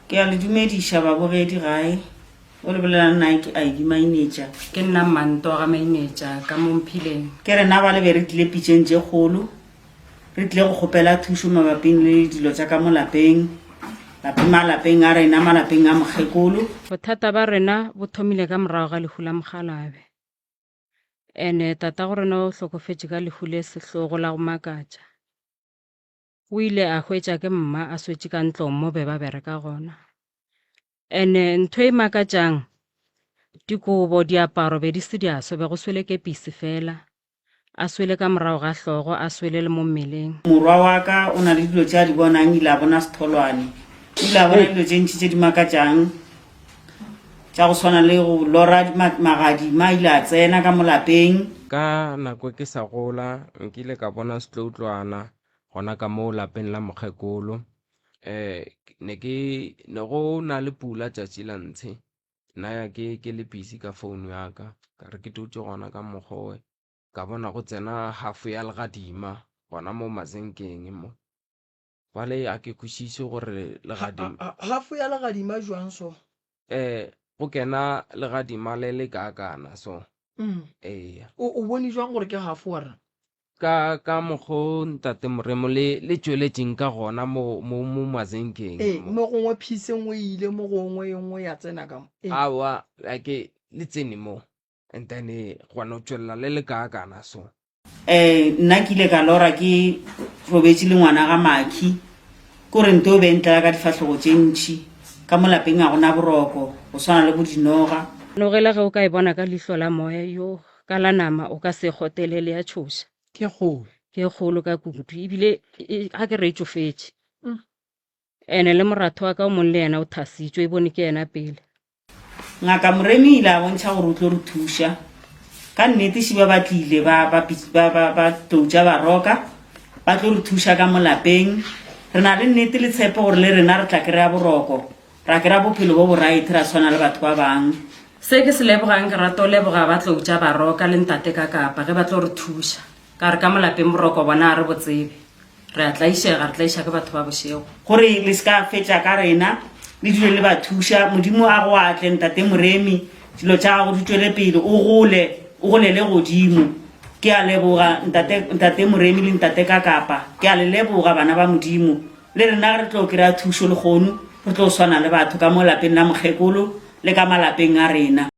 Ke a le dumedisha babogedi gae. O le bolela nna ke ID manager. Ke nna Manto ga manager ka mo Mphileng. Ke re na ba le be re tlile pitšeng tše kgolo. Re tlile go kgopela thušo mabaping le dilo tša ka mo lapeng. Malapeng a rena, malapeng a mokgekolo. Bothata ba rena bo thomile ka morago ga lehu la Mogalabe. Ene tata go rena o hlokofetše ka lehu le sehlogo la go makatša. O ile a hwetša ke mma a swetše ka ntlong mo be ba bereka gona. Ene ntho e makatšang dikobo diaparo be di se di a sobe go swele ke pisi fela. A swele ka morago ga hlogo, a swele le mo mmeleng. Morwa wa ka o na le dilo tša di bonang, ile a bona setholwane. Ile a bona dilo tše ntši tše di makatšang tša go swana le go lora magadima, ile a tsena ka mo lapeng. Ka nako ke sa gola nkile ka bona setloutlwana gona ka mo lapeng la mokgekolo. Ne go na le pula tšatši la ntshe, nna ke le busy ka phone ya ka re ke tutse gona ka mokgowe, ka bona go tsena hafu ya legadima gona mo mazenkeng mo. Vale a ke kwešiše gore legadima hafu ya legadima jwang so? Go kena legadima le kakana so. O bone jwang gore ke hafu wa rena? Ka mokgo ntate Moremo le tšweletšeng ka gona mo mazenkeng. Mo gongwe phise ngwe ile mo gongwe ngwe ya tsena ka mo. Awa ke le tsene mo and then gwana o tšwelela le kakana so. Nna ke ile ka lora ke robetše le ngwana ga Maki. Kore nto be ntlela ka difahlogo tše ntši. Ka mo lapeng a gona boroko, go swana le bodinoga. Nogela ge o ka e bona ka lihlo la moya yo ka la nama o ka se kgotelele ya tšhoša. Ke Kgolo ka kudu ebile ga ke re tšofetše. Ene le moratho wa ka o mong le yena o thasitšwe, e bone ke yena pele. Ngaka Moremi ile a bontšha gore o tlo re thuša. Ka nnete šiba ba tlile ba tloutša baroka, ba tlo re thuša ka mo lapeng. Re na le nnete le tshepe gore le rena re tla kry-a boroko, ra kry-a bophelo bo boraete, ra tshwana le batho ba bang. Se ke se lebogang ke rata o leboga ba tloutša baroka le ntate ka kapa ge ba tlo re thuša. Ka re ka mo lapeng boroko bona a re botsebe. Re a tlaišega, re tlaiša ke batho ba bošego. Gore le ska fetša ka rena, le dilo le ba thuša, Modimo a go atle ntate Moremi, dilo tša gago di tšwele pele, o gole le godimo. Ke a leboga ntate Moremi le ntate ka kapa, ke a le leboga bana ba Modimo. Le rena re tlo kry-a thušo le kgono, re tlo swana le batho ka mo lapeng la mokgekolo le ka malapeng a rena.